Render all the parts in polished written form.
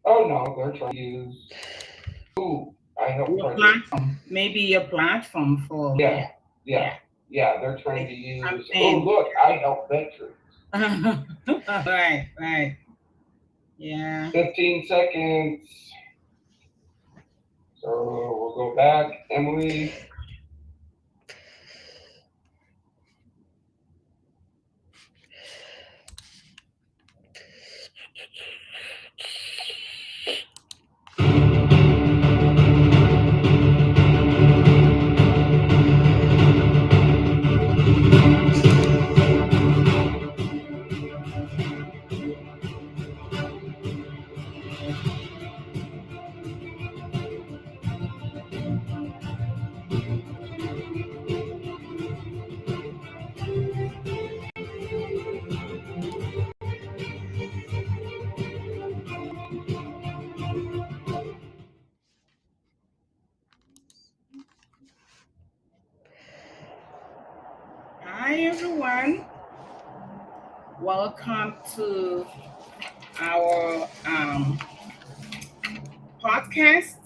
Oh no, they're trying to use. Ooh, I helped Your Project. platform, maybe your platform for Yeah, yeah, yeah. yeah. They're trying Like to use. Oh campaign. look, I help veterans. Right, right. Yeah. 15 seconds. So we'll go back, Emily. Hi everyone. Welcome to our podcast.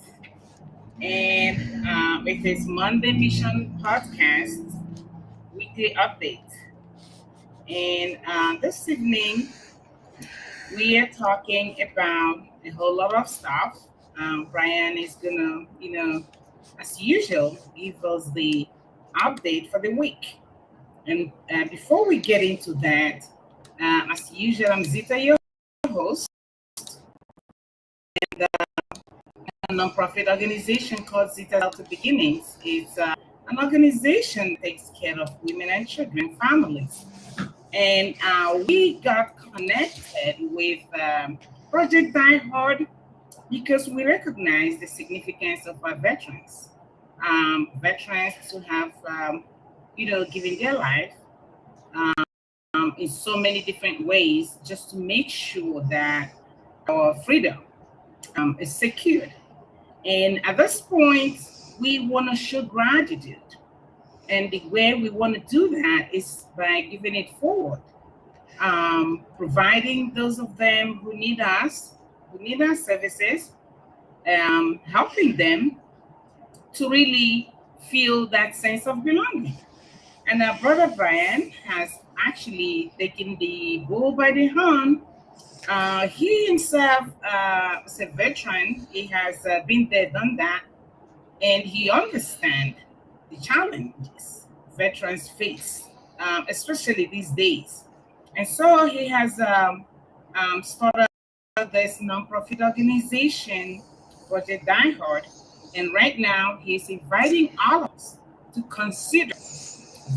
And it is Monday Mission podcast weekly update. And this evening we are talking about a whole lot of stuff. Brian is gonna, as usual, give us the update for the week. And before we get into that, as usual, I'm Zita, your host, a nonprofit organization called Zita Delta Beginnings. It's an organization that takes care of women and children, families. And we got connected with Project DieHard because we recognize the significance of our veterans. Veterans who have, given their life in so many different ways just to make sure that our freedom is secured. And at this point, we want to show gratitude. And the way we want to do that is by giving it forward, providing those of them who need our services, helping them to really feel that sense of belonging. And our brother Brian has actually taken the bull by the horn. He himself is a veteran. He has been there, done that, and he understands the challenges veterans face, especially these days. And so he has started this nonprofit organization, Project DieHard, and right now he's inviting all of us to consider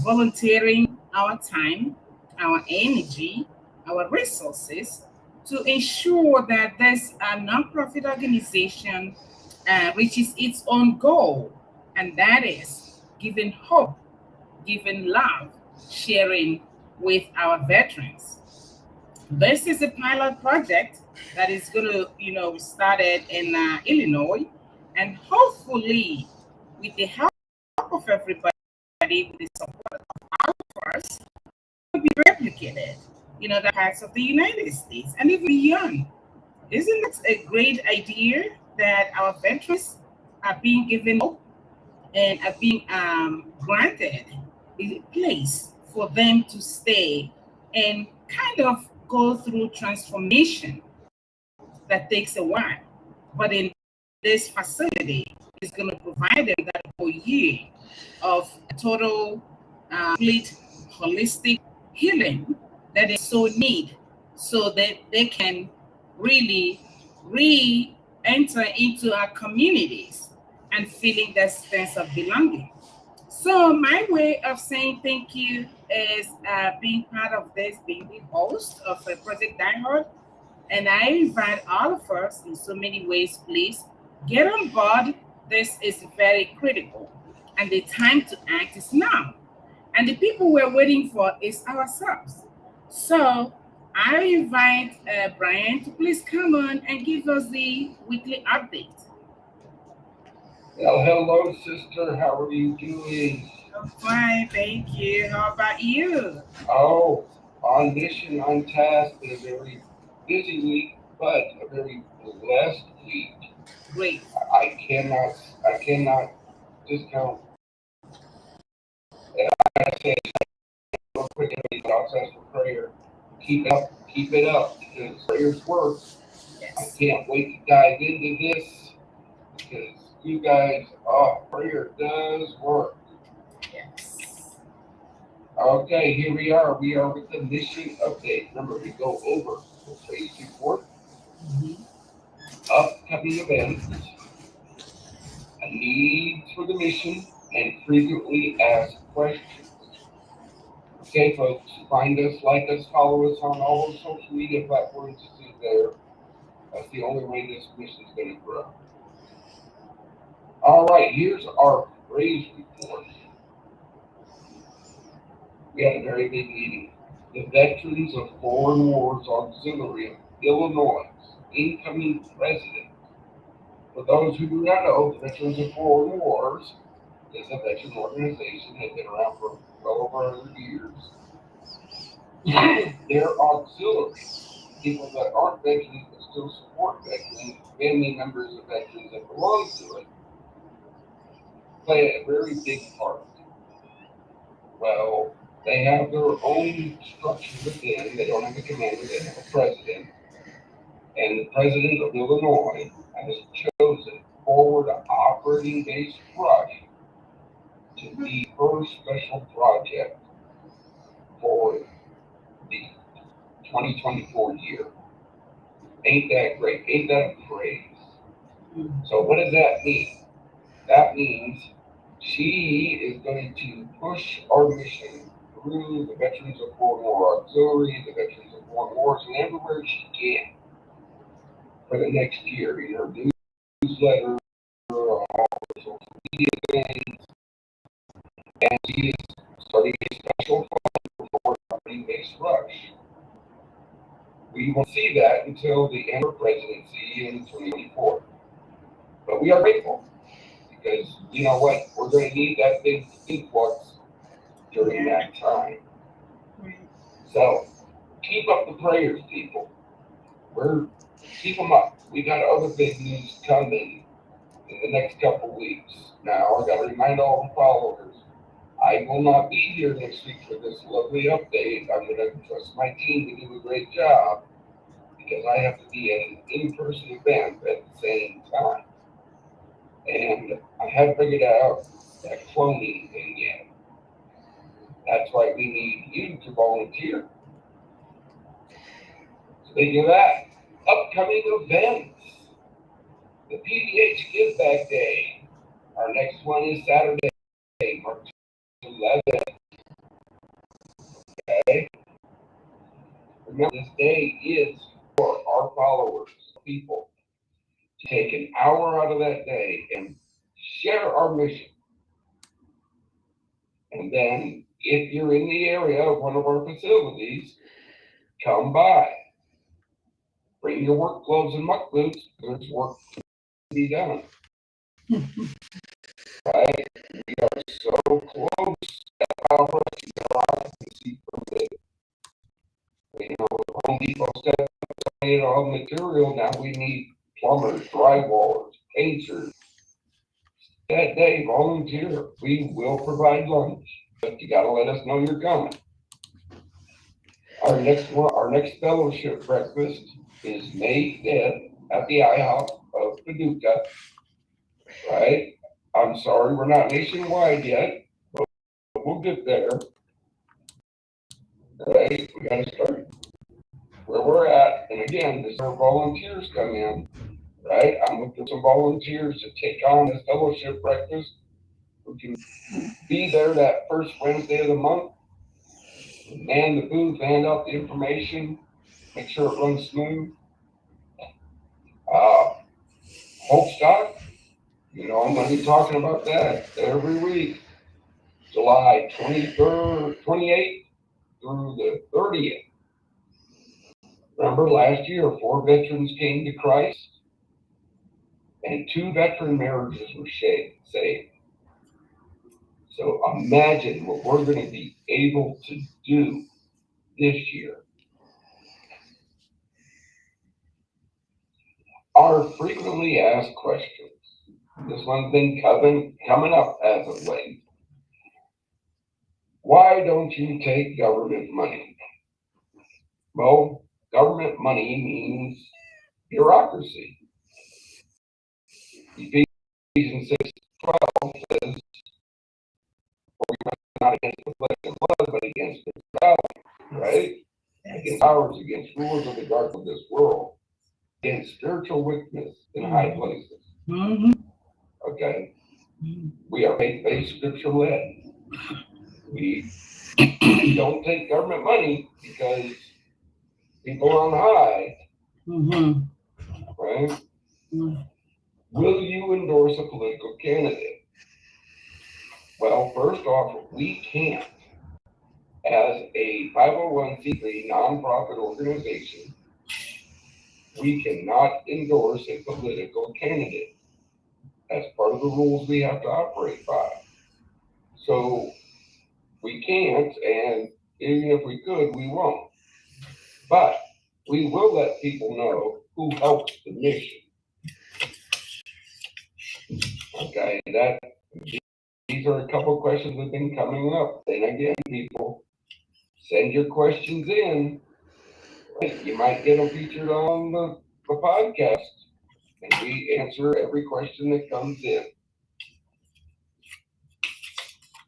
volunteering our time, our energy, our resources to ensure that this nonprofit organization reaches its own goal, and that is giving hope, giving love, sharing with our veterans. This is a pilot project that is going to, started in Illinois, and hopefully, with the help of everybody, with the support of us, will be replicated, the parts of the United States and even beyond. Isn't it a great idea that our veterans are being given hope and are being granted a place for them to stay and kind of go through transformation that takes a while? But in this facility is going to provide them that whole year of total, complete, holistic healing that they so need so that they can really re-enter into our communities and feeling that sense of belonging. So my way of saying thank you is being part of this, being the host of Project DieHard, and I invite all of us in so many ways, please get on board. This is very critical. And the time to act is now. And the people we're waiting for is ourselves. So I invite Brian to please come on and give us the weekly update. Well, hello, sister. How are you doing? I'm fine, thank you. How about you? Oh, on mission, on task, been a very busy week, but a very last week. Great. I cannot discount. And I say real quick, I'll ask for prayer. Keep it up, because prayers work. Yes. I can't wait to dive into this, because you guys, prayer does work. Yes. Okay, here we are. We are with the mission update. Remember, we go over the phase report, upcoming events, a need for the mission, and frequently asked questions. Okay, folks, find us, like us, follow us on all those social media platforms you see there. That's the only way this mission is going to grow. All right, here's our praise report. We had a very big meeting. The Veterans of Foreign Wars Auxiliary of Illinois, incoming president. For those who do not know, the Veterans of Foreign Wars is a veteran organization that has been around for well over 100 years. Their auxiliary, people that aren't veterans but still support veterans, family members of veterans that belong to it, play a very big part. Well, they have their own structure within. They don't have a commander, they have a president. And the president of Illinois has chosen Forward Operating Base Rush to be her special project for the 2024 year. Ain't that great? Ain't that a praise? So what does that mean? That means she is going to push our mission through the Veterans of Foreign War Auxiliary, the Veterans of Foreign Wars, and everywhere she can for the next year in her newsletter, all her social media things, and she is starting a special fund for Operating Base Rush. We won't see that until the end of her presidency in 2024. But we are grateful, because you know what? We're going to need that big influx during that time. So keep up the prayers, people. Keep them up. We got other big news coming in the next couple weeks. Now, I got to remind all the followers, I will not be here next week for this lovely update. I'm going to trust my team to do a great job, because I have to be at an in-person event at the same time. And I haven't figured out that cloning thing yet. That's why we need you to volunteer. Speaking of that, upcoming events. The PDH Give Back Day. Our next one is Saturday, March 11th. Okay? Remember, this day is for our followers, people, to take an hour out of that day and share our mission. And then, if you're in the area of one of our facilities, come by. Bring your work gloves and muck boots. There's work to be done. Right? We are so close to our occupancy permit. You know, Home Depot said all material. Now we need plumbers, drywallers, painters. That day, volunteer. We will provide lunch, but you got to let us know you're coming. Our next fellowship breakfast is May 5th at the IHOP of Paducah. Right? I'm sorry, we're not nationwide yet, but we'll get there. Right? We got to start where we're at. And again, this is where volunteers come in. Right? I'm looking for some volunteers to take on this fellowship breakfast. We can be there that first Wednesday of the month, man the booth, hand out the information, make sure it runs smooth. Hope Stock, you know, I'm going to be talking about that every week. July 23rd, 28th through the 30th. Remember last year, 4 veterans came to Christ and 2 veteran marriages were saved. So imagine what we're going to be able to do this year. Our are frequently asked questions. This one's been coming up as of late. Why don't you take government money? Well, government money means bureaucracy. Ephesians 6:12 says, not against the flesh and blood, but against principalities, right? Against powers, against rulers of the dark of this world, against spiritual wickedness in high places. Okay? We are faith-based, scripture-led. We don't take government money because people on high, right? Will you endorse a political candidate? Well, first off, we can't. As a 501c3 nonprofit organization, we cannot endorse a political candidate. That's part of the rules we have to operate by. So we can't, and even if we could, we won't. But we will let people know who helps the mission. Okay, these are a couple of questions that have been coming up. And again, people, send your questions in. You might get them featured on the podcast, and we answer every question that comes in.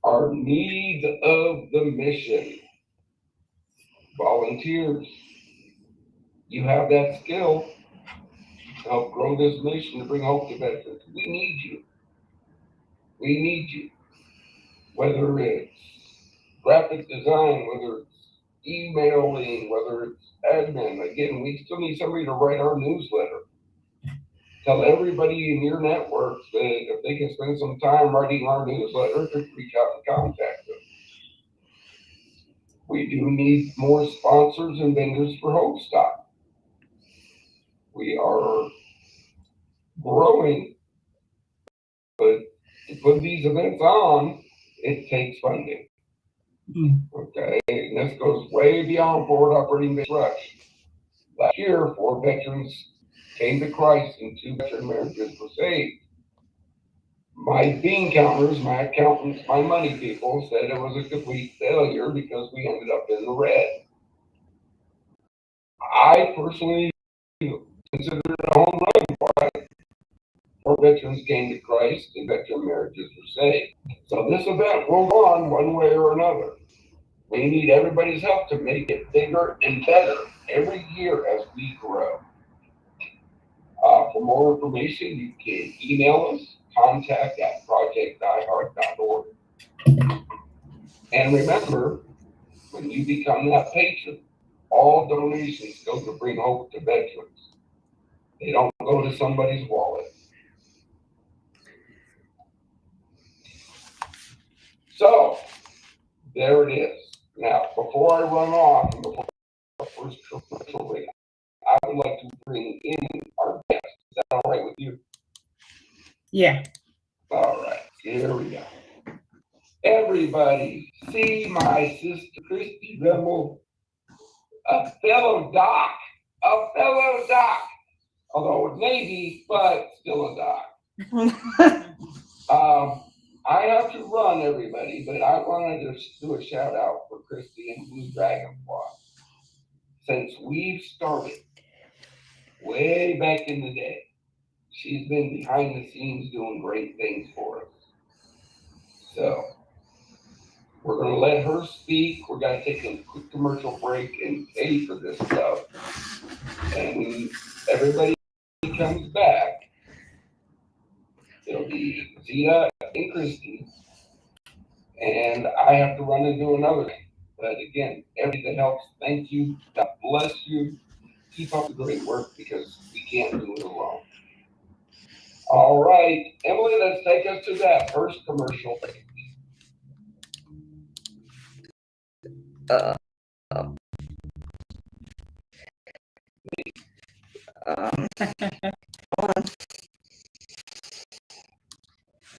Our needs of the mission. Volunteers. You have that skill to help grow this mission to bring hope to veterans. We need you. We need you. Whether it's graphic design, whether it's emailing, whether it's admin. Again, we still need somebody to write our newsletter. Tell everybody in your networks that if they can spend some time writing our newsletter, to reach out and contact us. We do need more sponsors and vendors for Hope Stock. We are growing, but to put these events on, it takes funding. Okay, and this goes way beyond forward operating base rush. Last year, 4 veterans came to Christ and 2 veteran marriages were saved. My bean counters, my accountants, my money people said it was a complete failure because we ended up in the red. I personally consider it a home run. Why? 4 veterans came to Christ and veteran marriages were saved. So this event will go on one way or another. We need everybody's help to make it bigger and better every year as we grow. For more information, you can email us, contact@projectdiehard.org. And remember, when you become that patron, all donations go to bring hope to veterans. They don't go to somebody's wallet. So, there it is. Now, before I run off, and before our first commercial break, I would like to bring in our guest. Is that all right with you? Yeah. All right, here we go. Everybody, see my sister Christy Rimmel, a fellow doc, although Navy, but still a doc. I have to run, everybody, but I wanted to do a shout out for Christy and Blue Dragonfly. Since we've started way back in the day, she's been behind the scenes doing great things for us. So we're going to let her speak. We're going to take a quick commercial break and pay for this stuff. And when everybody comes back, it'll be Zita and Christy. And I have to run and do another thing. But again, everybody that helps, thank you. God bless you. Keep up the great work because we can't do it alone. All right, Emily, let's take us to that first commercial break.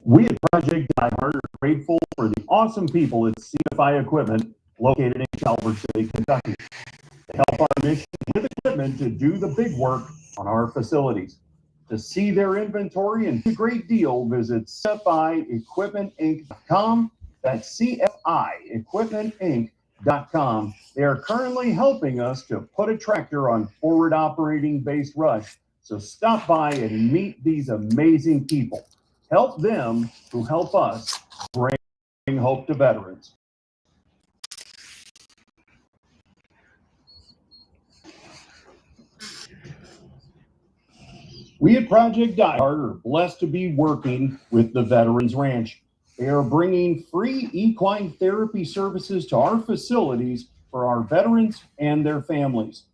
We at Project DieHard are grateful for the awesome people at CFI Equipment located in Calvert City, Kentucky. They help our mission with equipment to do the big work on our facilities. To see their inventory and a great deal, visit CFIEquipmentInc.com. That's CFIEquipmentInc.com. They are currently helping us to put a tractor on forward operating base rush. So stop by and meet these amazing people. Help them who help us bring hope to veterans. We at Project DieHard are blessed to be working with the Veterans Ranch. They are bringing free equine therapy services to our facilities for our veterans and their families.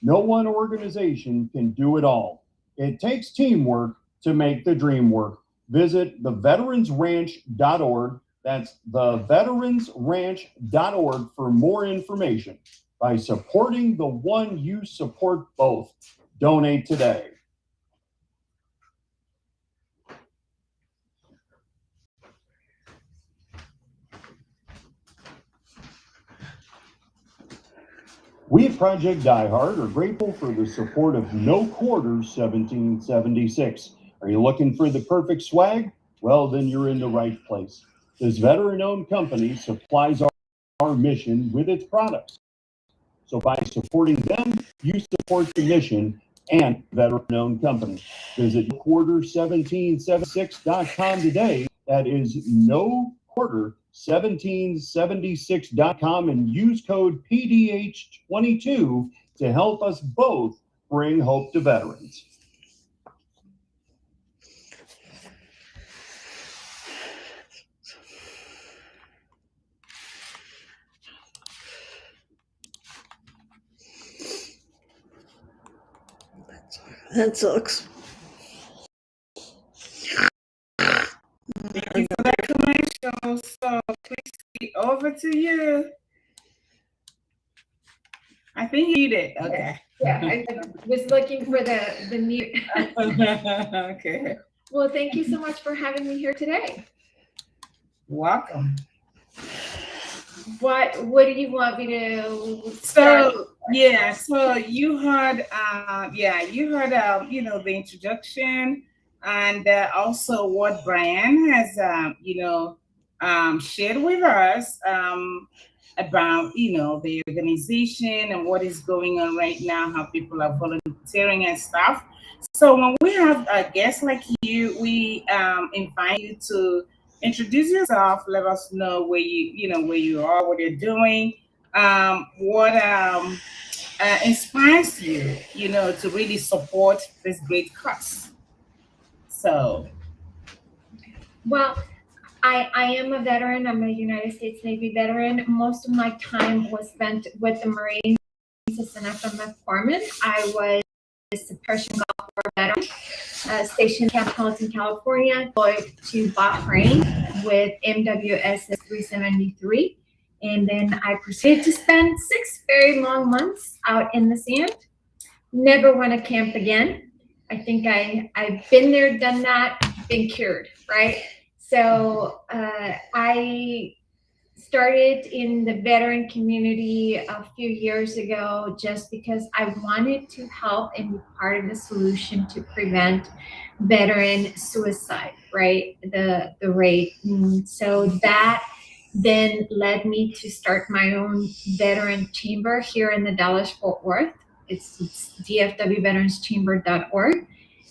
No one organization can do it all. It takes teamwork to make the dream work. Visit theveteransranch.org. That's theveteransranch.org for more information. By supporting the one, you support both. Donate today. We at Project DieHard are grateful for the support of No Quarters 1776. Are you looking for the perfect swag? Well, then you're in the right place. This veteran-owned company supplies our mission with its products. So by supporting them, you support the mission and veteran-owned company. Visit quarter1776.com today. That is noquarter1776.com and use code PDH22 to help us both bring hope to veterans. That sucks. Thank you for that commercial. So please, over to you. I think you need it. Okay. Yeah, I was looking for the mute. Okay. Well, thank you so much for having me here today. Welcome. What do you want me to start? So yeah, so you heard the introduction and also what Brian has shared with us about the organization and what is going on right now, how people are volunteering and stuff. So when we have a guest like you, we invite you to introduce yourself, let us know where you are, what you're doing, what inspires you, to really support this great cause. So, Well, I am a veteran. I'm a United States Navy veteran. Most of my time was spent with the Marines as an FMF foreman. I was a Persian Gulf War veteran, stationed in Camp Pendleton, California, deployed to Bahrain with MWSS 373. And then I proceeded to spend 6 very long months out in the sand. Never want to camp again. I think I've been there, done that, been cured, right? So I started in the veteran community a few years ago just because I wanted to help and be part of the solution to prevent veteran suicide, right? The rate. And so that then led me to start my own veteran chamber here in the Dallas-Fort Worth. It's dfwveteranschamber.org.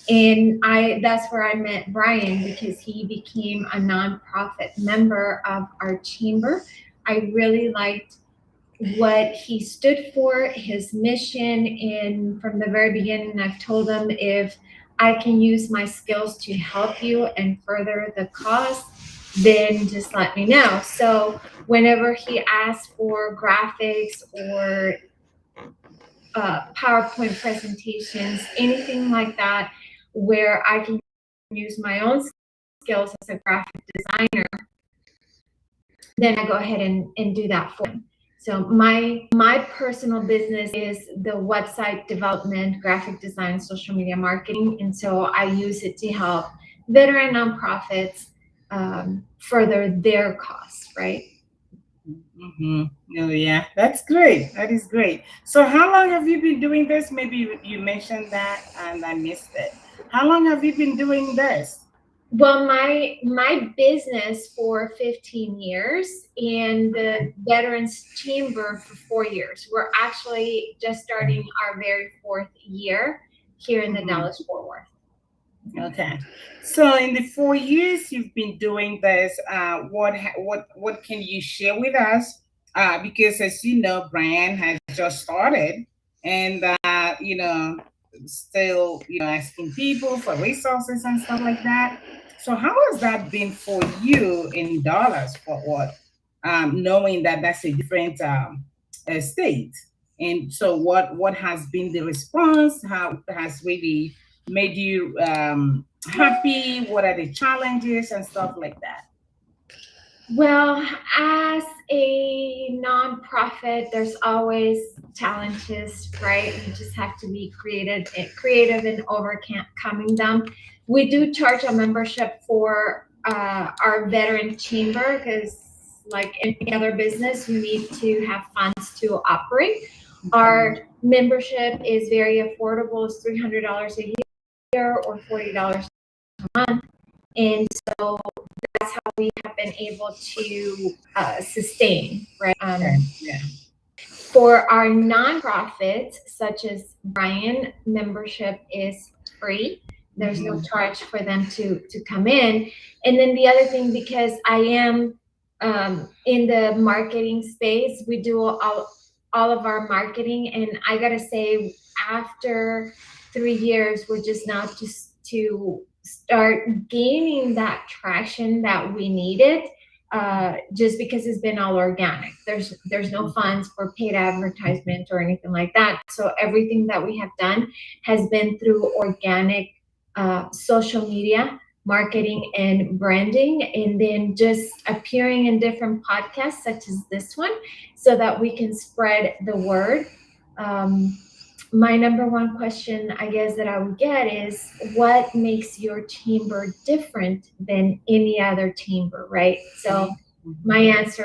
And that's where I met Brian, because he became a nonprofit member of our chamber. I really liked what he stood for, his mission, and from the very beginning, I've told him, if I can use my skills to help you and further the cause, then just let me know. So whenever he asked for graphics or PowerPoint presentations, anything like that, where I can use my own skills as a graphic designer, then I go ahead and do that for him. So my personal business is the website development, graphic design, social media marketing. And so I use it to help veteran nonprofits further their cause, right? Mm-hmm. Oh yeah, that's great. That is great. So how long have you been doing this? Maybe you mentioned that and I missed it. How long have you been doing this? Well, my business for 15 years and the Veterans Chamber for 4 years. We're actually just starting our very fourth year here in the Dallas Fort Worth. Okay, so in the 4 years you've been doing this, what can you share with us? Because as you know, Brian has just started, and still asking people for resources and stuff like that. So how has that been for you in Dallas Fort Worth, knowing that that's a different state? And so what has been the response? How has really made you happy? What are the challenges and stuff like that? Well, as a nonprofit, there's always challenges, right? You just have to be creative in overcoming them. We do charge a membership for our veteran chamber because, like any other business, you need to have funds to operate. Our membership is very affordable. It's $300 a year or $40 a month, and so that's how we have been able to sustain, right? Yeah. For our nonprofits, such as Brian, membership is free. There's no charge for them to come in. And then the other thing, because I am in the marketing space, we do all of our marketing. And I got to say, after 3 years, we're just now just to start gaining that traction that we needed, just because it's been all organic. There's no funds for paid advertisement or anything like that. So everything that we have done has been through organic social media marketing and branding, and then just appearing in different podcasts such as this one so that we can spread the word. My number one question, I guess, that I would get is, what makes your chamber different than any other chamber, right? So my answer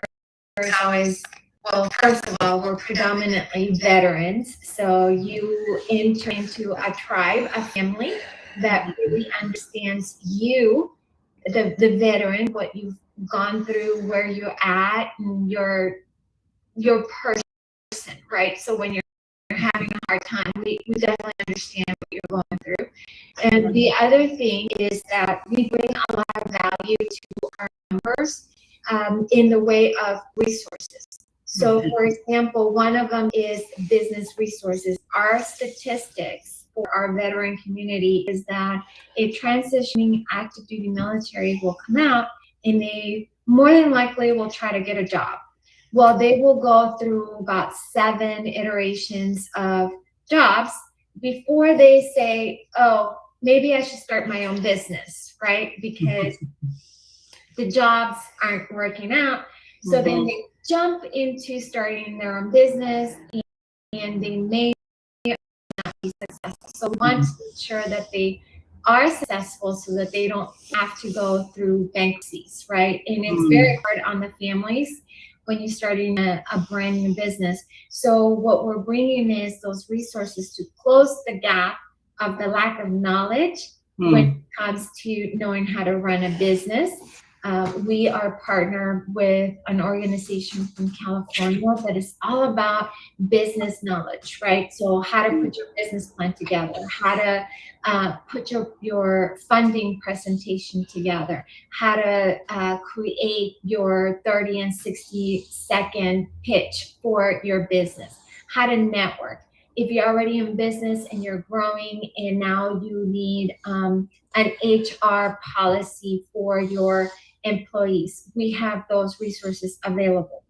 is always, well, first of all, we're predominantly veterans. So you enter into a tribe, a family that really understands you, the veteran, what you've gone through, where you're at, and your person, right? So when you're having a hard time, we definitely understand what you're going through. And the other thing is that we bring a lot of value to our members in the way of resources. So, for example, one of them is business resources. Our statistics for our veteran community is that a transitioning active duty military will come out and they more than likely will try to get a job. Well, they will go through about 7 iterations of jobs before they say, oh, maybe I should start my own business, right? Because the jobs aren't working out. So then they jump into starting their own business, and they may not be successful. So we want to ensure that they are successful so that they don't have to go through bankruptcies, right? And it's very hard on the families when you're starting a brand new business. So what we're bringing is those resources to close the gap of the lack of knowledge when it comes to knowing how to run a business. We are partnered with an organization from California that is all about business knowledge, right? So how to put your business plan together, how to put your funding presentation together, how to create your 30 and 60-second pitch for your business, how to network. If you're already in business and you're growing and now you need an HR policy for your employees, we have those resources available.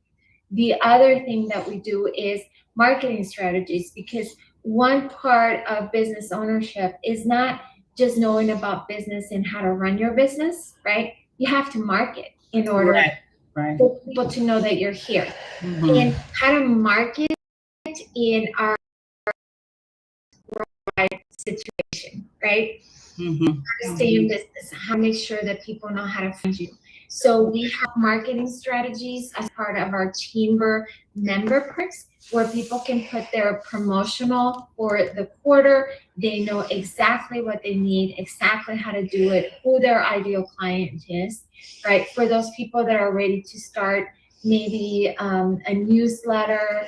The other thing that we do is marketing strategies, because one part of business ownership is not just knowing about business and how to run your business, right? You have to market in order for people to know that you're here. And how to market in our worldwide situation, right? How to stay in business, how to make sure that people know how to find you. So we have marketing strategies as part of our chamber member perks where people can put their promotional for the quarter. They know exactly what they need, exactly how to do it, who their ideal client is, right? For those people that are ready to start maybe a newsletter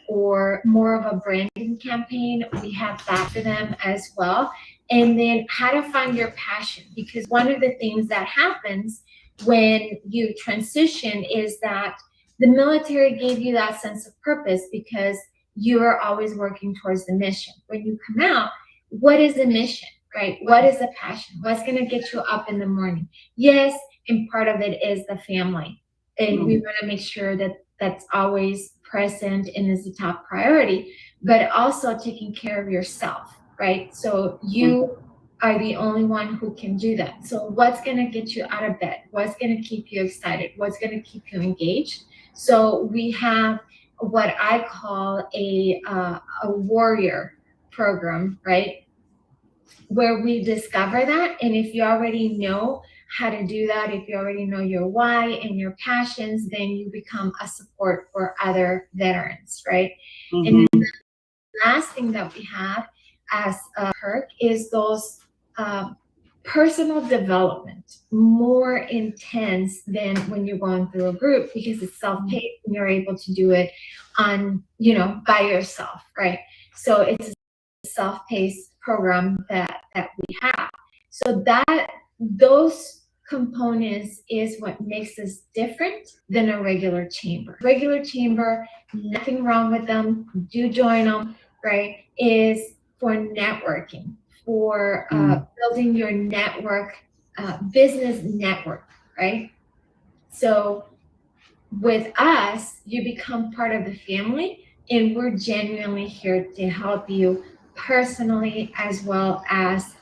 or more of a branding campaign, we have that for them as well. And then how to find your passion, because one of the things that happens when you transition is that the military gave you that sense of purpose because you are always working towards the mission. When you come out, what is the mission, right? What is the passion? What's going to get you up in the morning? Yes, and part of it is the family. And we want to make sure that that's always present and is the top priority, but also taking care of yourself, right? So you are the only one who can do that. So what's going to get you out of bed? What's going to keep you excited? What's going to keep you engaged? So we have what I call a warrior program, right? Where we discover that. And if you already know how to do that, if you already know your why and your passions, then you become a support for other veterans, right? And then the last thing that we have as a perk is those personal development, more intense than when you're going through a group, because it's self-paced and you're able to do it on, by yourself, right? So it's a self-paced program that we have. So those components is what makes us different than a regular chamber. Regular chamber, nothing wrong with them, do join them, right? Is for networking, for building your network, business network, right? So with us, you become part of the family, and we're genuinely here to help you personally as well as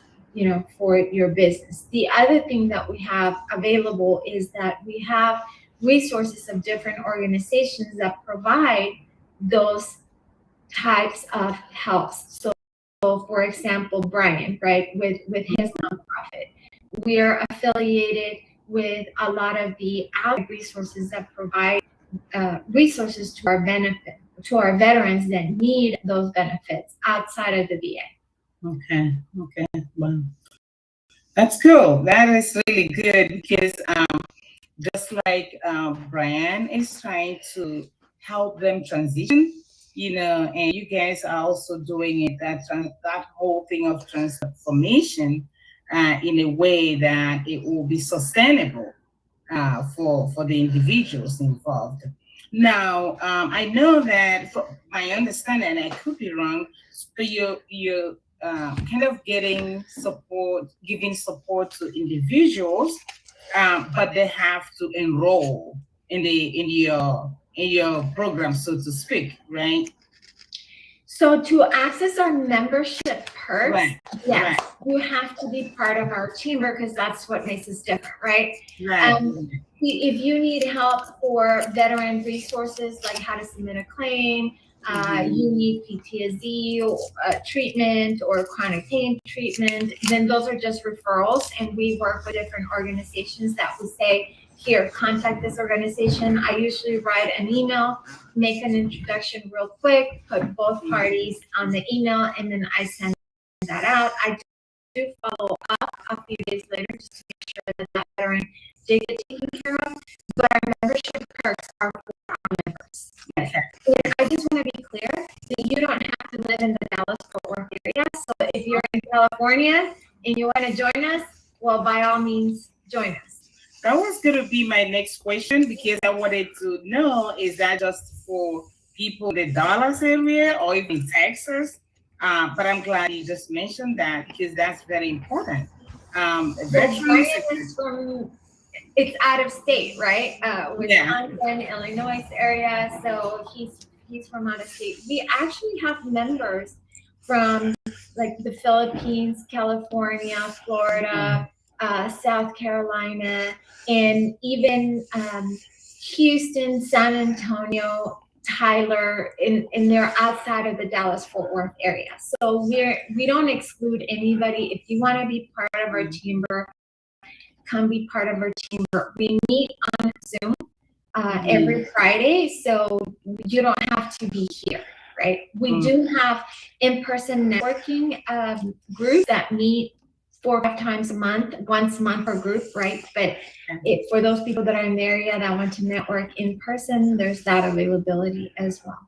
for your business. The other thing that we have available is that we have resources of different organizations that provide those types of helps. So for example, Brian, right, with his nonprofit, we're affiliated with a lot of the outside resources that provide resources to our benefit, to our veterans that need those benefits outside of the VA. Okay. Wow. That's cool. That is really good because just like Brian is trying to help them transition, and you guys are also doing it, that whole thing of transformation in a way that it will be sustainable for the individuals involved. Now, I know that from my understanding, I could be wrong, so you kind of giving support to individuals, but they have to enroll in your program, so to speak, right? So to access our membership perks, Right. yes, you have to be part of our chamber because that's what makes us different, right? Right. If you need help for veteran resources, like how to submit a claim, you need PTSD treatment or chronic pain treatment, then those are just referrals. And we work with different organizations that will say, here, contact this organization. I usually write an email, make an introduction real quick, put both parties on the email, and then I send that out. I do follow up a few days later just to make sure that that veteran did get taken care of. But our membership perks are for our members. Okay. And I just want to be clear that you don't have to live in the Dallas-Fort Worth area. So if you're in California and you want to join us, well, by all means, join us. That was going to be my next question, because I wanted to know, is that just for people in the Dallas area or even Texas? But I'm glad you just mentioned that, because that's very important. Brian is it's out of state, right? Wisconsin, Illinois area. So he's from out of state. We actually have members from like the Philippines, California, Florida, South Carolina, and even Houston, San Antonio, Tyler, and they're outside of the Dallas-Fort Worth area. So we don't exclude anybody. If you want to be part of our chamber, come be part of our chamber. We meet on Zoom every Friday, so you don't have to be here, right? We do have in-person networking groups that meet 4 or 5 times a month, once a month per group, right? But for those people that are in the area that want to network in person, there's that availability as well.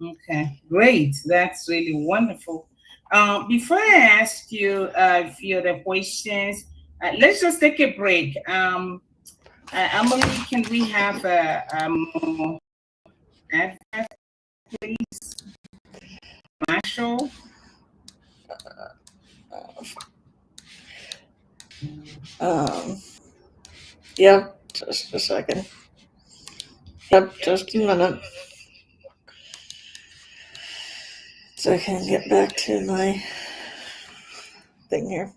Okay, great. That's really wonderful. Before I ask you a few other questions, let's just take a break. Emily, can we have a more advert, please? Marshall? Yep, just a second. Yep, just a minute. So I can get back to my thing here.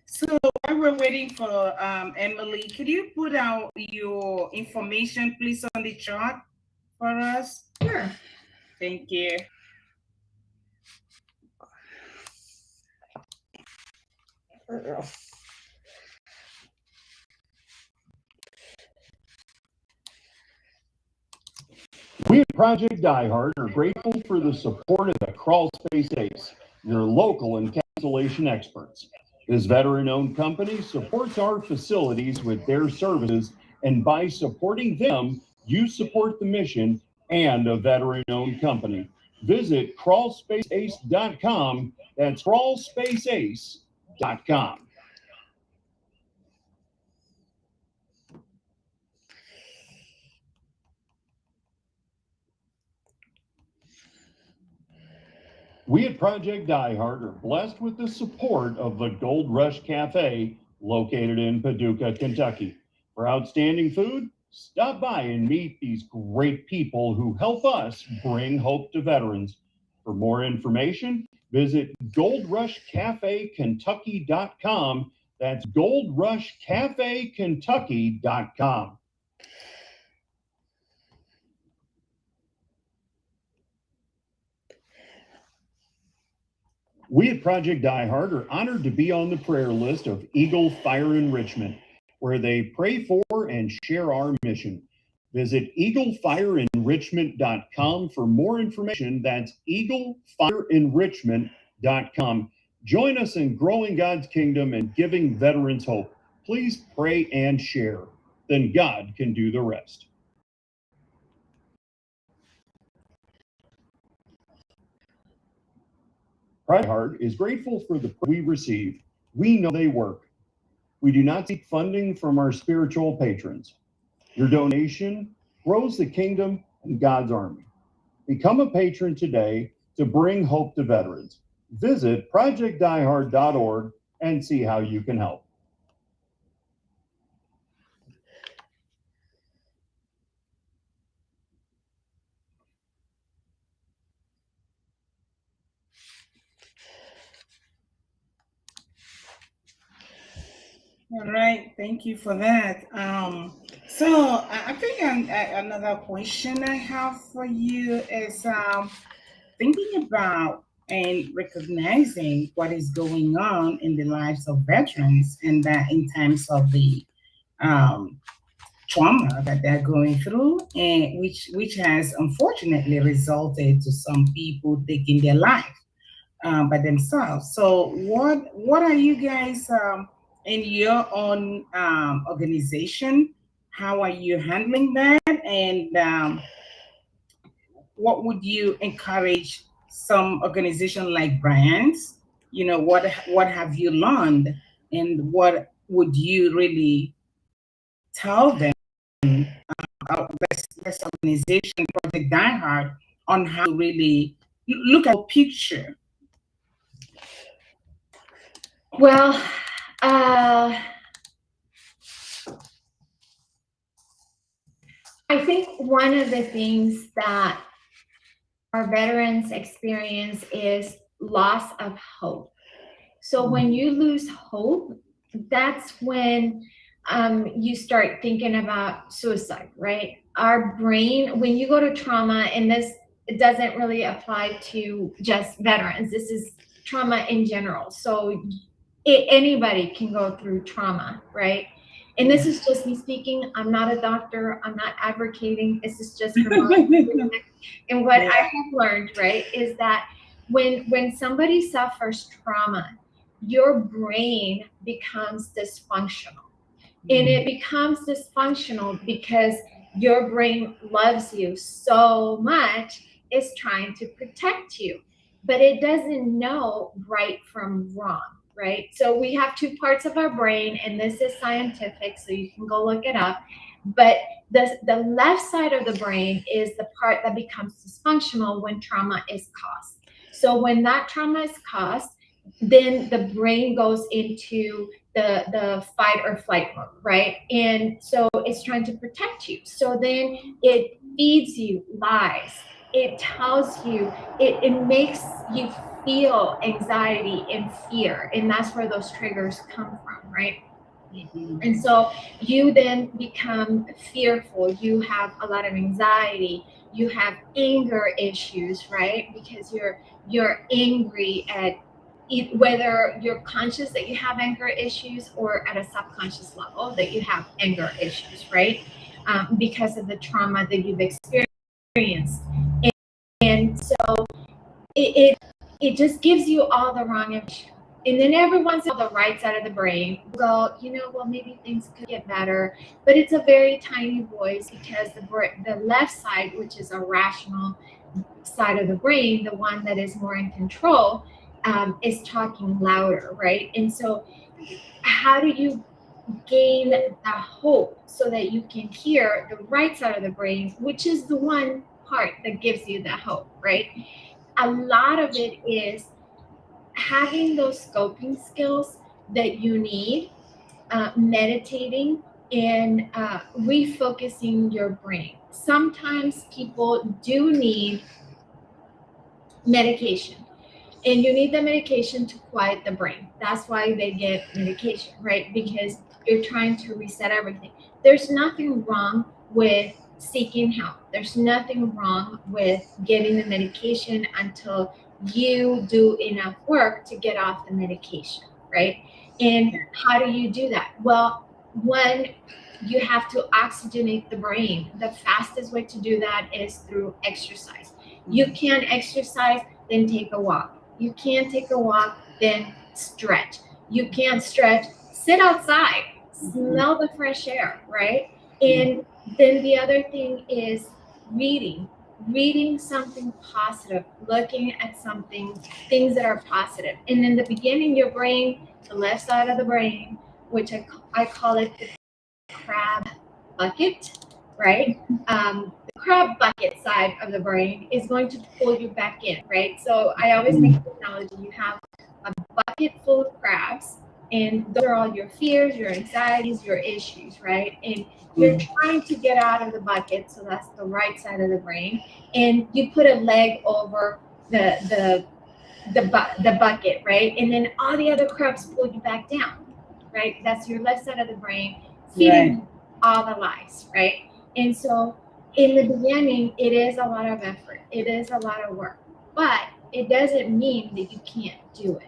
So while we're waiting for Emily, could you put out your information, please, on the chart for us? Sure. Thank you. There we go. We at Project DieHard are grateful for the support of the Crawl Space Ace, your local encapsulation experts. This veteran-owned company supports our facilities with their services, and by supporting them, you support the mission and a veteran-owned company. Visit crawlspaceace.com. That's crawlspaceace.com. We at Project DieHard are blessed with the support of the Gold Rush Cafe, located in Paducah, Kentucky. For outstanding food, stop by and meet these great people who help us bring hope to veterans. For more information, visit goldrushcafekentucky.com. That's goldrushcafekentucky.com. We at Project DieHard are honored to be on the prayer list of Eagle Fire Enrichment, where they pray for and share our mission. Visit eaglefireenrichment.com for more information. That's eaglefireenrichment.com. Join us in growing God's kingdom and giving veterans hope. Please pray and share. Then God can do the rest. DieHard is grateful for the we receive. We know they work. We do not seek funding from our spiritual patrons. Your donation grows the kingdom and God's army. Become a patron today to bring hope to veterans. Visit projectdiehard.org and see how you can help. All right, thank you for that. So I think another question I have for you is thinking about and recognizing what is going on in the lives of veterans, and that in terms of the trauma that they're going through, and which has unfortunately resulted to some people taking their life by themselves. So what are you guys in your own organization? How are you handling that? And what would you encourage some organization like Brian's? You know, what have you learned, and what would you really tell them about this organization, Project DieHard, on how to really look at the picture? Well, I think one of the things that our veterans experience is loss of hope. So when you lose hope, that's when you start thinking about suicide, right? Our brain, when you go to trauma, and this doesn't really apply to just veterans, this is trauma in general. So anybody can go through trauma, right? And this is just me speaking. I'm not a doctor. I'm not advocating. This is just from my experience. And what I have learned, right, is that when somebody suffers trauma, your brain becomes dysfunctional. And it becomes dysfunctional because your brain loves you so much, it's trying to protect you, but it doesn't know right from wrong, right? So we have two parts of our brain, and this is scientific, so you can go look it up. But the left side of the brain is the part that becomes dysfunctional when trauma is caused. So when that trauma is caused, then the brain goes into the fight or flight mode, right? And so it's trying to protect you. So then it feeds you lies. It tells you, it makes you feel anxiety and fear. And that's where those triggers come from, right? And so you then become fearful. You have a lot of anxiety. You have anger issues, right? Because you're angry at whether you're conscious that you have anger issues or at a subconscious level that you have anger issues, right? Because of the trauma that you've experienced. And so it just gives you all the wrong information. And then every once in a while, the right side of the brain will go, well, maybe things could get better. But it's a very tiny voice because the left side, which is a rational side of the brain, the one that is more in control, is talking louder, right? And so how do you gain the hope so that you can hear the right side of the brain, which is the one part that gives you the hope, right? A lot of it is having those scoping skills that you need, meditating and refocusing your brain. Sometimes people do need medication, and you need the medication to quiet the brain. That's why they get medication, right? Because you're trying to reset everything. There's nothing wrong with seeking help. There's nothing wrong with getting the medication until you do enough work to get off the medication, right? And how do you do that? Well, one, you have to oxygenate the brain. The fastest way to do that is through exercise. You can't exercise, then take a walk. You can't take a walk, then stretch. You can't stretch, sit outside, smell the fresh air, right? And then the other thing is reading something positive, looking at things that are positive. And in the beginning, your brain, the left side of the brain, which I call it the crab bucket, right? The crab bucket side of the brain is going to pull you back in, right? So I always make the analogy, you have a bucket full of crabs, and those are all your fears, your anxieties, your issues, right? And you're trying to get out of the bucket, so that's the right side of the brain, and you put a leg over the bucket, right? And then all the other crabs pull you back down, right? That's your left side of the brain feeding all the lies, right? And so in the beginning, it is a lot of effort. It is a lot of work, but it doesn't mean that you can't do it.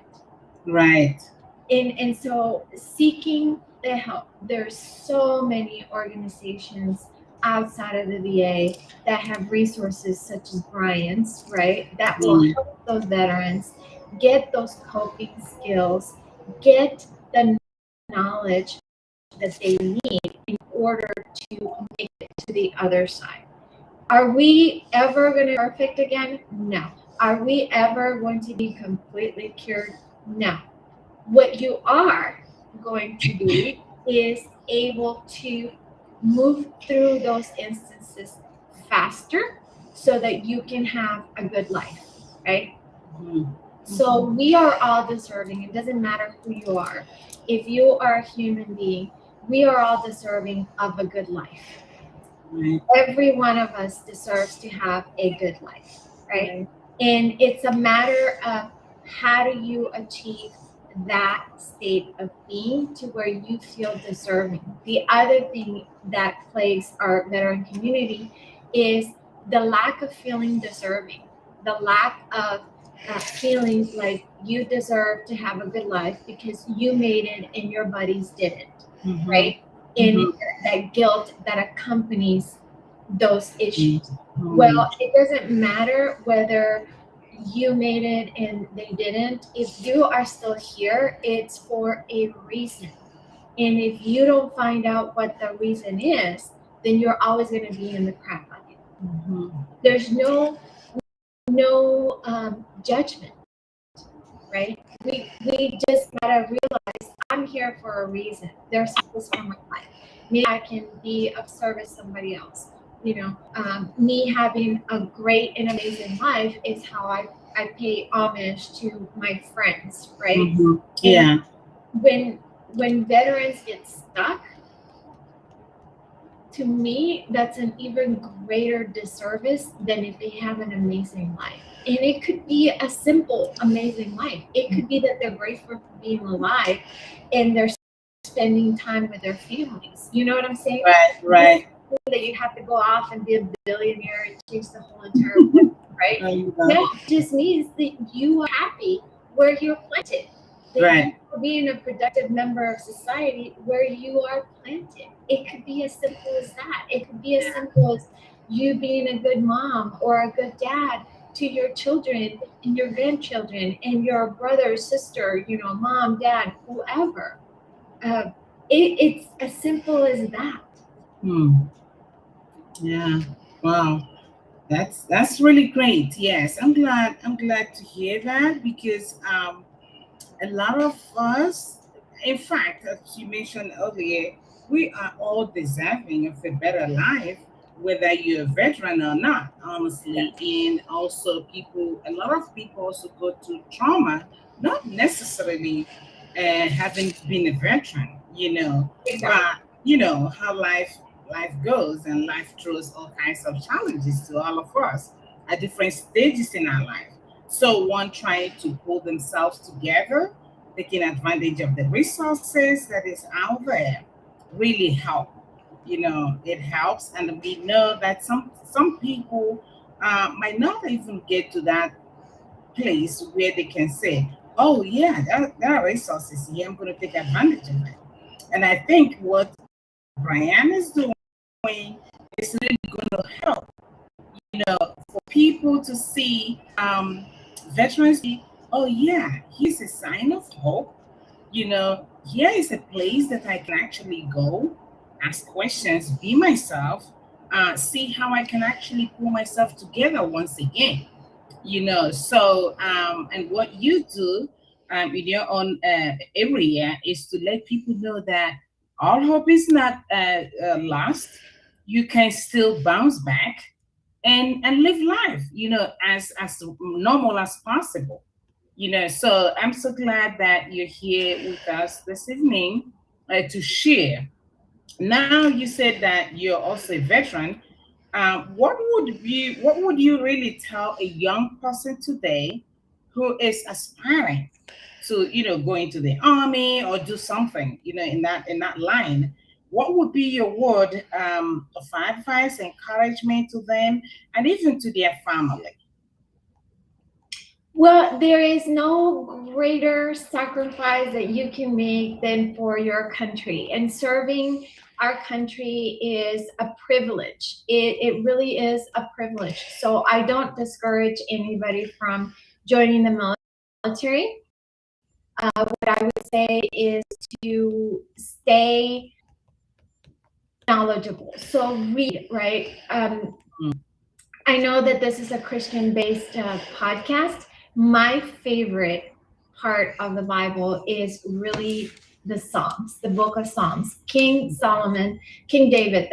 Right. And so seeking the help, there's so many organizations outside of the VA that have resources such as Brian's, right? That will help those veterans get those coping skills, get the knowledge that they need in order to make it to the other side. Are we ever going to be perfect again? No. Are we ever going to be completely cured? No. What you are going to be is able to move through those instances faster so that you can have a good life, right? So we are all deserving. It doesn't matter who you are. If you are a human being, we are all deserving of a good life. Right. Every one of us deserves to have a good life, right? And it's a matter of how do you achieve that state of being to where you feel deserving. The other thing that plagues our veteran community is the lack of feeling deserving, the lack of feeling like you deserve to have a good life because you made it and your buddies didn't, right? And that guilt that accompanies those issues. Well, it doesn't matter whether you made it and they didn't. If you are still here, it's for a reason. And if you don't find out what the reason is, then you're always going to be in the crap bucket. There's no judgment, right? We just gotta realize I'm here for a reason. There's purpose for my life. Maybe I can be of service to somebody else. You know, me having a great and amazing life is how I pay homage to my friends, right? Yeah. And when veterans get stuck, to me, that's an even greater disservice than if they have an amazing life. And it could be a simple, amazing life. It could be that they're grateful for being alive and they're spending time with their families. You know what I'm saying? Right. That you have to go off and be a billionaire and change the whole entire world, right? That just means that you are happy where you're planted. That you are being a productive member of society where you are planted. It could be as simple as that. It could be as simple as you being a good mom or a good dad to your children and your grandchildren and your brother, sister, you know, mom, dad, whoever. It's as simple as that. Yeah. Wow. That's really great. Yes, I'm glad to hear that because a lot of us, in fact, as you mentioned earlier, we are all deserving of a better life, whether you're a veteran or not, honestly. And also, a lot of people also go through trauma, not necessarily having been a veteran, but you know how life goes, and life throws all kinds of challenges to all of us at different stages in our life. So one trying to pull themselves together, taking advantage of the resources that is out there, really help. It helps, and we know that some people might not even get to that place where they can say, "Oh yeah, there are resources here. I'm going to take advantage of it." And I think what Brian is doing is really going to help. For people to see veterans. Oh yeah, here's a sign of hope. Here is a place that I can actually go, ask questions, be myself, see how I can actually pull myself together once again. So and what you do in your own area is to let people know that all hope is not lost. You can still bounce back and live life, as normal as possible. So I'm so glad that you're here with us this evening to share. Now you said that you're also a veteran. What would you really tell a young person today who is aspiring to, go into the army or do something, in that line? What would be your word of advice, encouragement to them, and even to their family? Well, there is no greater sacrifice that you can make than for your country. And serving our country is a privilege. It really is a privilege. So I don't discourage anybody from joining the military. What I would say is to stay knowledgeable. So read, right? I know that this is a Christian-based podcast. My favorite part of the Bible is really the Psalms, the book of Psalms. King David,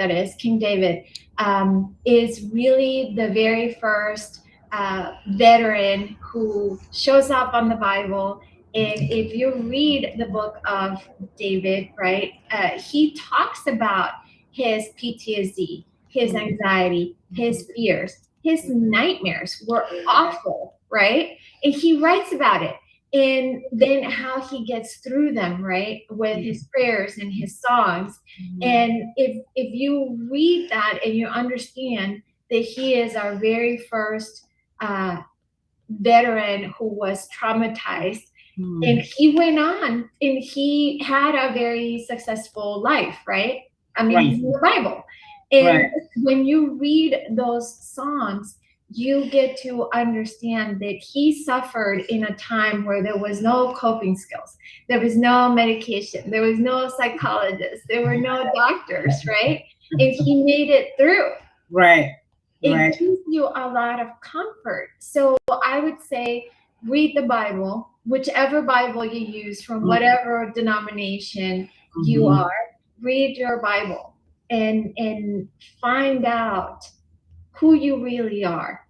is really the very first veteran who shows up on the Bible. And if you read the book of David, right, he talks about his PTSD, his anxiety, his fears, his nightmares were awful, right? And he writes about it. And then how he gets through them, right, with his prayers and his songs. And if you read that and you understand that he is our very first veteran who was traumatized, and he went on and he had a very successful life, right? I mean, Right. in the Bible. And Right. when you read those songs, you get to understand that he suffered in a time where there was no coping skills, there was no medication, there was no psychologist, there were no doctors, right? And he made it through. Right. It Right. gives you a lot of comfort. So I would say read the Bible, whichever Bible you use from whatever denomination you are, read your Bible and find out who you really are,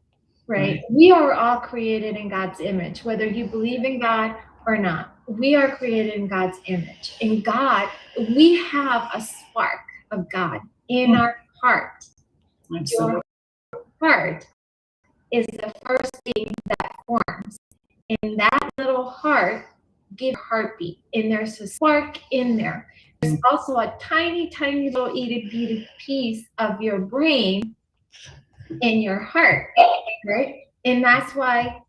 right? We are all created in God's image, whether you believe in God or not. We are created in God's image. In God, we have a spark of God in our heart. Absolutely. Your heart is the first thing that forms. And that little heart gives a heartbeat. And there's a spark in there. There's also a tiny, tiny little itty bitty piece of your brain in your heart, right? And that's why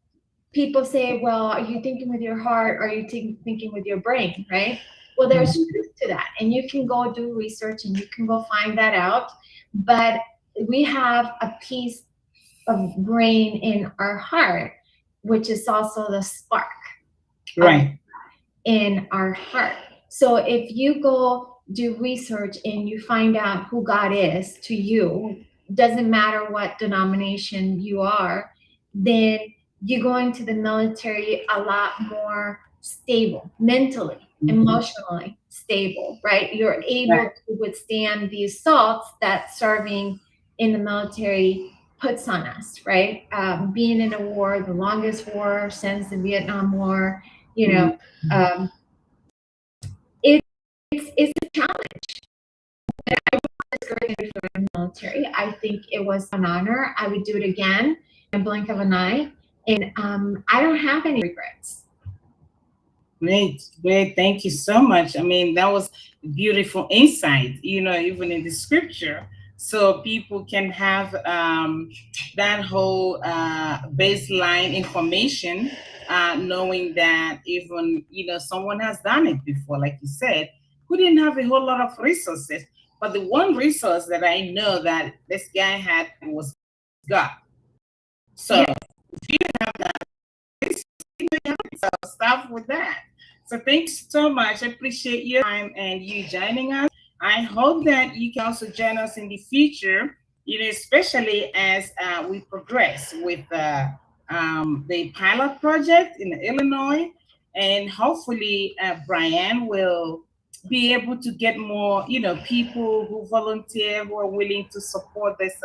people say, well, are you thinking with your heart or are you thinking with your brain, right? Well, there's truth to that. And you can go do research and you can go find that out. But we have a piece of brain in our heart, which is also the spark in our heart. So if you go do research and you find out who God is to you, doesn't matter what denomination you are, then you go into the military a lot more stable, mentally, emotionally stable, right? You're able to withstand the assaults that serving in the military puts on us, right? Being in a war, the longest war since the Vietnam War, you know, it's a challenge. And I was graduated from the military. I think it was an honor. I would do it again in a blink of an eye. And I don't have any regrets. Great, great. Thank you so much. I mean, that was beautiful insight, even in the scripture. So people can have that whole baseline information, knowing that even, someone has done it before, like you said, who didn't have a whole lot of resources. But the one resource that I know that this guy had was God. So if you have that, so start with that. So thanks so much. I appreciate your time and you joining us. I hope that you can also join us in the future, especially as we progress with the pilot project in Illinois. And hopefully Brian will be able to get more, people who volunteer, who are willing to support this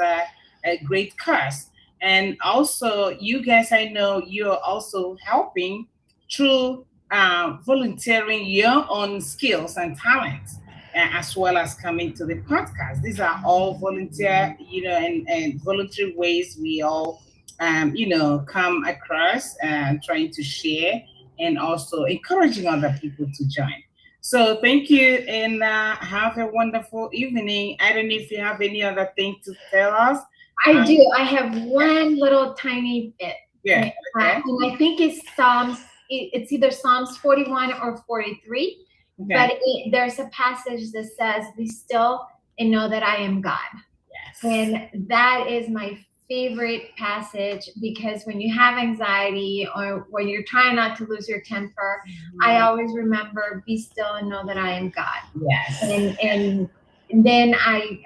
great cause. And also, you guys, I know you're also helping through volunteering your own skills and talents, as well as coming to the podcast. These are all volunteer, and voluntary ways we all, come across and trying to share and also encouraging other people to join. So thank you and have a wonderful evening. I don't know if you have any other thing to tell us. I do. I have one little tiny bit. Yeah. Okay. And I think it's it's either Psalms 41 or 43. Okay. But there's a passage that says, "Be still and know that I am God." Yes. And that is my favorite passage, because when you have anxiety or when you're trying not to lose your temper, I always remember, be still and know that I am God. Yes. And then I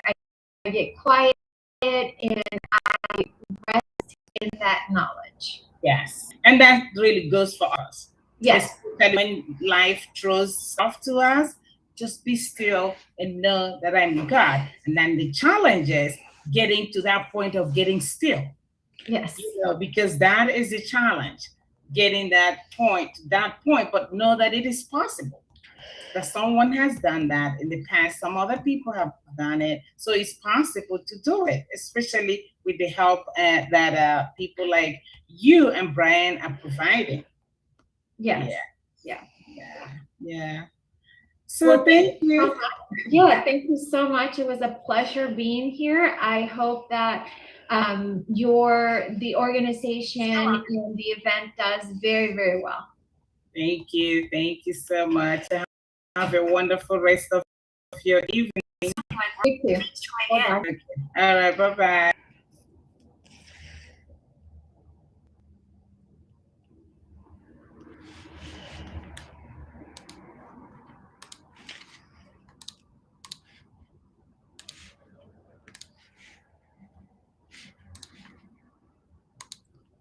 get quiet and I rest in that knowledge. Yes. And that really goes for us. Yes. Especially when life throws stuff to us, just be still and know that I'm God. And then the challenge is getting to that point of getting still. Yes. Because that is the challenge, getting that point, but know that it is possible. That someone has done that in the past, some other people have done it, so it's possible to do it, especially with the help that people like you and Brian are providing. Yes. Yeah. So Well, thank you. so much. Yeah, thank you so much. It was a pleasure being here. I hope that the organization and the event does very, very well. Thank you. Thank you so much. Have a wonderful rest of your evening. You too. Bye-bye. Okay. All right. Bye-bye.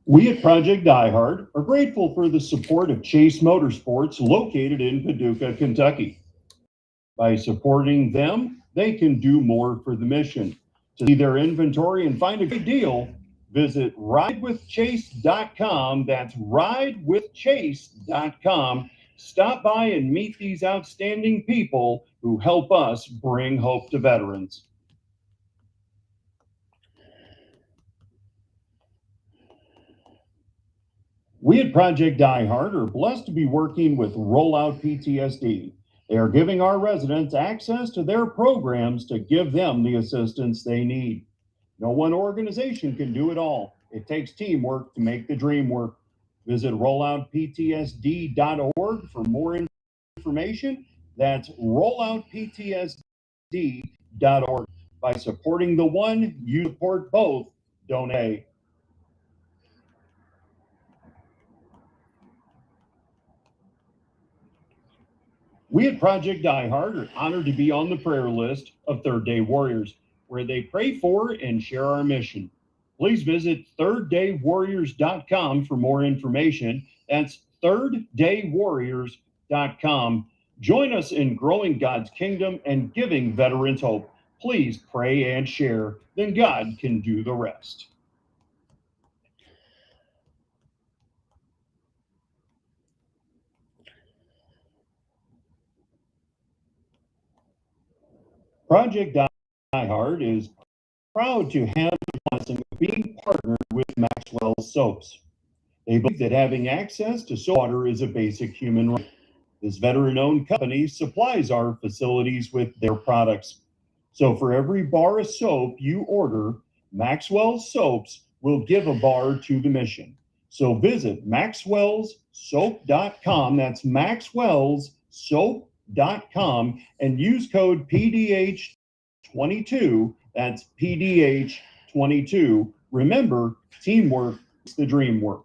We at Project DieHard are grateful for the support of Chase Motorsports located in Paducah, Kentucky. By supporting them, they can do more for the mission. To see their inventory and find a great deal, visit ridewithchase.com. That's ridewithchase.com. Stop by and meet these outstanding people who help us bring hope to veterans. We at Project DieHard are blessed to be working with Rollout PTSD. They are giving our residents access to their programs to give them the assistance they need. No one organization can do it all. It takes teamwork to make the dream work. Visit rolloutptsd.org for more information. That's rolloutptsd.org. By supporting the one, you support both. Donate. We at Project DieHard are honored to be on the prayer list of Third Day Warriors, where they pray for and share our mission. Please visit thirddaywarriors.com for more information. That's thirddaywarriors.com. Join us in growing God's kingdom and giving veterans hope. Please pray and share, then God can do the rest. Project DieHard is proud to have the blessing of being partnered with Maxwell Soaps. They believe that having access to soap water is a basic human right. This veteran-owned company supplies our facilities with their products. So for every bar of soap you order, Maxwell Soaps will give a bar to the mission. So visit maxwellssoap.com, that's maxwellssoap.com, and use code PDH22, that's PDH22. Remember, teamwork is the dream work.